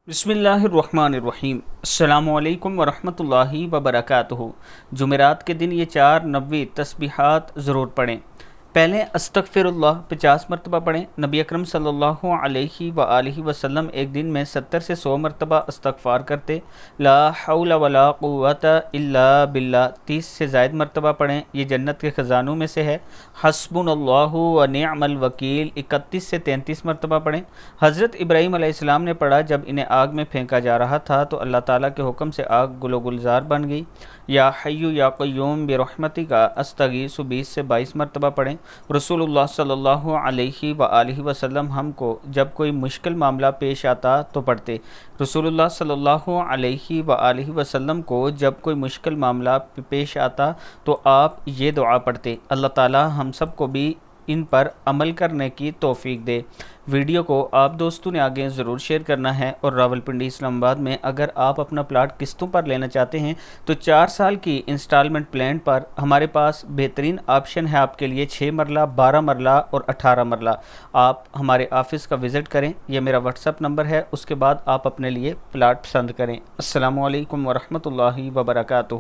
बिस्मिल्लाहिर्रहमानिर्रहीम। अस्सलामु अलैकुम वरहमतुल्लाहि वबरकातुहू। जुमेरात के दिन ये 4 नबी तस्बीहात ज़रूर पढ़ें। पहले अस्तगफिरुल्लाह 50 मरतबा पढ़ें। नबी अकरम सल्लल्लाहु अलैहि वआलिहि वसल्लम एक दिन में 70 से 100 मरतबा इस्तगफार करते। ला हौला वला कुव्वता इल्ला बिल्लाह 30 से ज़ायद मरतबा पढ़ें, ये जन्नत के ख़ज़ानों में से है। हस्बुनल्लाहु व निअमल वकील 31 से 33 मरतबा पढ़ें। हज़रत इब्राहीम अलैहिस्सलाम ने पढ़ा, जब इन्हें आग में फेंका जा रहा था तो अल्लाह ताला के हुक्म से आग गुलो गुलजार बन गई। या हय्यु या क़य्यूम बिरहमतिका अस्तगीसु 20 से 22 मरतबा पढ़ें। रसूलुल्लाह सल्लल्लाहु अलैहि वआलिहि वसल्लम हमको जब कोई मुश्किल मामला पेश आता तो पढ़ते। रसूलुल्लाह सल्लल्लाहु अलैहि वआलिहि वसल्लम को जब कोई मुश्किल मामला पेश आता तो आप ये दुआ पढ़ते। अल्लाह ताला हम सब को भी इन पर अमल करने की तौफीक दे। वीडियो को आप दोस्तों ने आगे ज़रूर शेयर करना है। और रावलपिंडी इस्लामाबाद में अगर आप अपना प्लाट किस्तों पर लेना चाहते हैं तो 4 साल की इंस्टॉलमेंट प्लान पर हमारे पास बेहतरीन ऑप्शन है आपके लिए। 6 मरला, 12 मरला और 18 मरला। आप हमारे ऑफिस का विज़िट करें, यह मेरा व्हाट्सअप नंबर है, उसके बाद आप अपने लिए प्लाट पसंद करें। अस्सलामु अलैकुम वरहमतुल्लाहि वबरकातुहू।